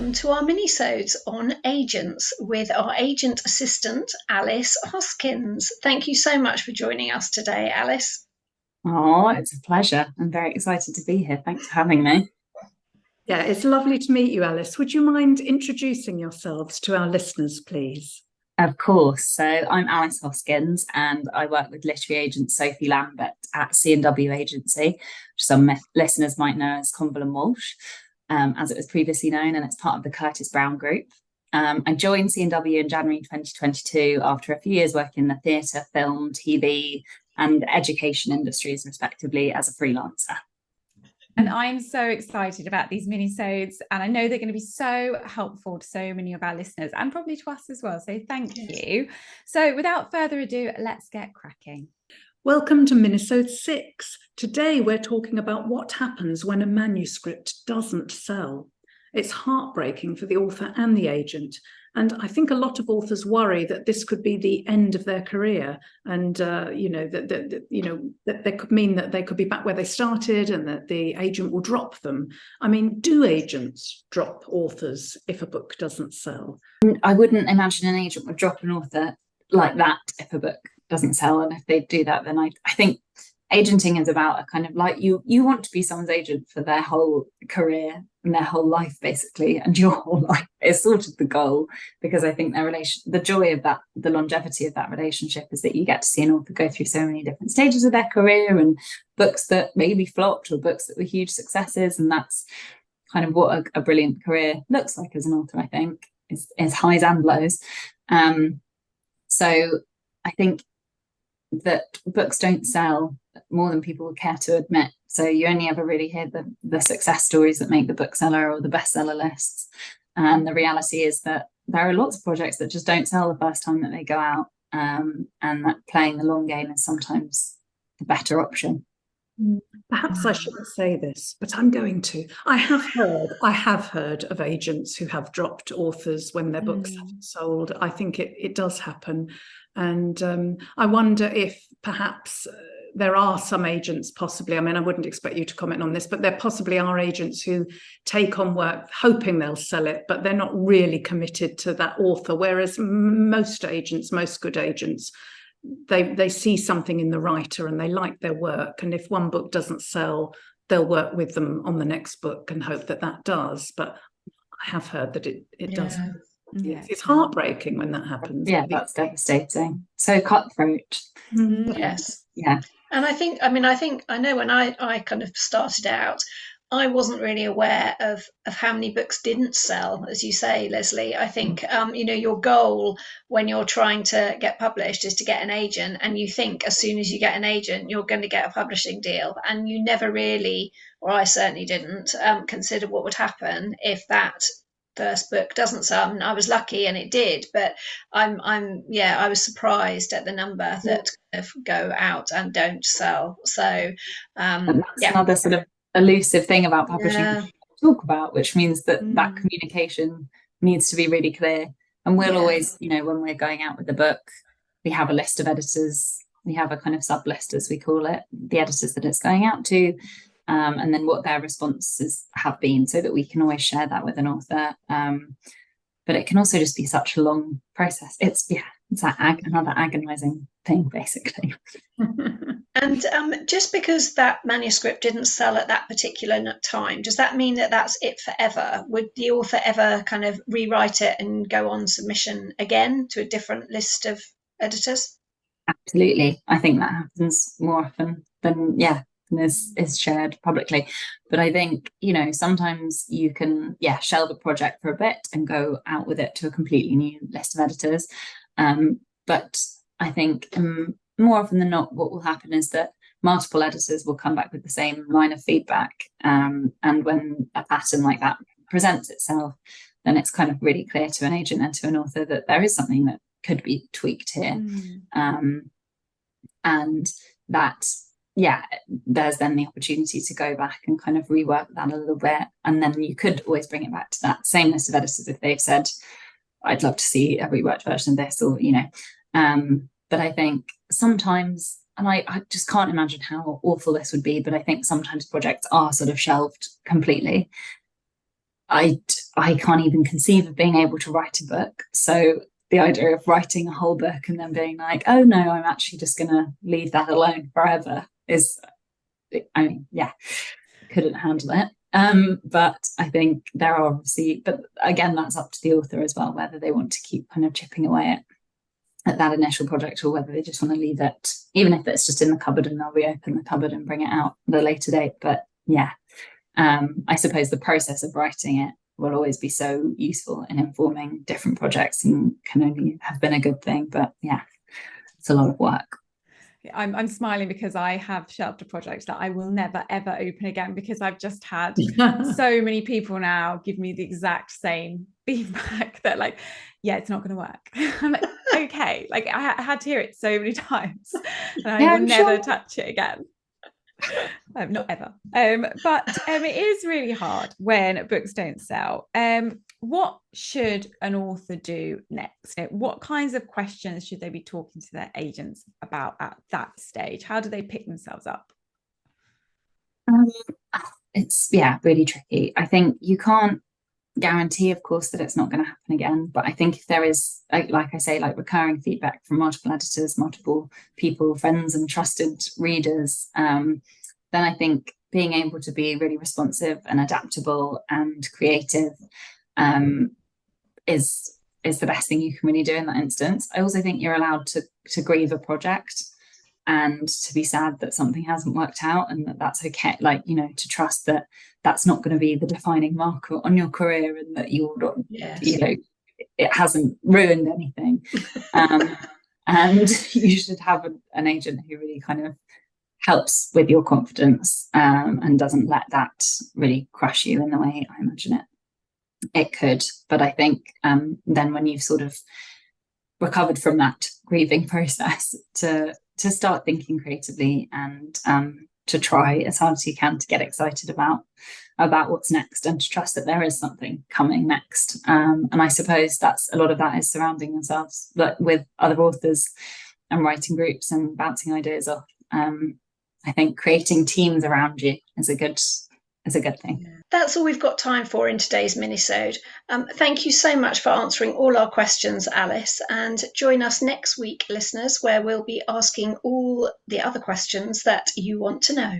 welcome to our minisodes on agents with our agent assistant, Alice Hoskyns. Thank you so much for joining us today, Alice. Oh, it's a pleasure. I'm very excited to be here. Thanks for having me. Yeah, it's lovely to meet you, Alice. Would you mind introducing yourselves to our listeners, please? Of course. So I'm Alice Hoskyns and I work with literary agent Sophie Lambert at C&W Agency, which some listeners might know as Conville and Walsh, as it was previously known, and it's part of the Curtis Brown Group. I joined C&W in January 2022 after a few years working in the theatre, film, TV and education industries, respectively, as a freelancer. And I'm so excited about these minisodes, and I know they're going to be so helpful to so many of our listeners and probably to us as well. So thank you. So without further ado, let's get cracking. Welcome to Minisode 6. Today we're talking about what happens when a manuscript doesn't sell. It's heartbreaking for the author and the agent. And I think a lot of authors worry that this could be the end of their career, and that could mean that they could be back where they started, and that the agent will drop them. I mean, do agents drop authors if a book doesn't sell? I wouldn't imagine an agent would drop an author like that if a book doesn't sell, and if they do that, then I think agenting is about a kind of like you want to be someone's agent for their whole career and their whole life, basically, and your whole life is sort of the goal, because I think the joy of that, the longevity of that relationship, is that you get to see an author go through so many different stages of their career, and books that maybe flopped or books that were huge successes, and that's kind of what a brilliant career looks like as an author, I think, is highs and lows. So I think that books don't sell more than people would care to admit. So you only ever really hear the success stories that make the bookseller or the bestseller lists. And the reality is that there are lots of projects that just don't sell the first time that they go out. And that playing the long game is sometimes the better option. Perhaps I shouldn't say this, but I'm going to. I have heard of agents who have dropped authors when their books haven't sold. I think it does happen. And I wonder if perhaps there are some agents, possibly, I mean, I wouldn't expect you to comment on this, but there possibly are agents who take on work hoping they'll sell it, but they're not really committed to that author. Whereas most agents, most good agents, they see something in the writer and they like their work. And if one book doesn't sell, they'll work with them on the next book and hope that that does. But I have heard that it doesn't. Yes, it's heartbreaking when that happens. Yeah, that's devastating. So cutthroat. Yes. Yeah. And I know when I kind of started out, I wasn't really aware of how many books didn't sell, as you say, Leslie. I think, your goal when you're trying to get published is to get an agent, and you think as soon as you get an agent, you're going to get a publishing deal. And you never really, or I certainly didn't, consider what would happen if that first book doesn't sell. I mean, I was lucky and it did, but I was surprised at the number that kind of go out and don't sell. So and that's another sort of elusive thing about publishing to talk about, which means that that communication needs to be really clear. And we'll always, when we're going out with the book, we have a list of editors, we have a kind of sub list, as we call it, the editors that it's going out to, and then what their responses have been, so that we can always share that with an author. But it can also just be such a long process. It's another agonizing thing, basically. And just because that manuscript didn't sell at that particular time, does that mean that that's it forever? Would the author ever kind of rewrite it and go on submission again to a different list of editors? Absolutely. I think that happens more often than is shared publicly. But I think, sometimes you can, shelve a project for a bit and go out with it to a completely new list of editors. But I think more often than not, what will happen is that multiple editors will come back with the same line of feedback. And when a pattern like that presents itself, then it's kind of really clear to an agent and to an author that there is something that could be tweaked here. And that, there's then the opportunity to go back and kind of rework that a little bit. And then you could always bring it back to that same list of editors if they've said, I'd love to see a reworked version of this, or, but I think sometimes, and I just can't imagine how awful this would be, but I think sometimes projects are sort of shelved completely. I I can't even conceive of being able to write a book. So the idea of writing a whole book and then being like, oh no, I'm actually just going to leave that alone forever is, I mean, yeah, couldn't handle it. But I think there are obviously, but again, that's up to the author as well, whether they want to keep kind of chipping away at that initial project or whether they just want to leave it, even if it's just in the cupboard and they'll reopen the cupboard and bring it out at a later date. But yeah, I suppose the process of writing it will always be so useful in informing different projects and can only have been a good thing. But yeah, it's a lot of work. I'm smiling because I have shelved a project that I will never ever open again, because I've just had so many people now give me the exact same feedback that like, yeah, it's not going to work. I'm like, okay, like I had to hear it so many times and I will never touch it again. Not ever. But it is really hard when books don't sell. What should an author do next? What kinds of questions should they be talking to their agents about at that stage? How do they pick themselves up? It's really tricky. I think you can't guarantee, of course, that it's not going to happen again. But I think if there is, like I say, like recurring feedback from multiple editors, multiple people, friends and trusted readers, then I think being able to be really responsive and adaptable and creative is the best thing you can really do in that instance. I also think you're allowed to grieve a project and to be sad that something hasn't worked out, and that's okay. Like, you know, to trust that that's not going to be the defining marker on your career, and that you know, it hasn't ruined anything. And you should have an agent who really kind of helps with your confidence and doesn't let that really crush you in the way I imagine it could. But I think then when you've sort of recovered from that grieving process, to start thinking creatively and to try as hard as you can to get excited about what's next, and to trust that there is something coming next. And I suppose that's a lot of that is surrounding themselves with other authors and writing groups and bouncing ideas off. I think creating teams around you is a good thing. That's all we've got time for in today's minisode. Thank you so much for answering all our questions, Alice, and join us next week, listeners, where we'll be asking all the other questions that you want to know.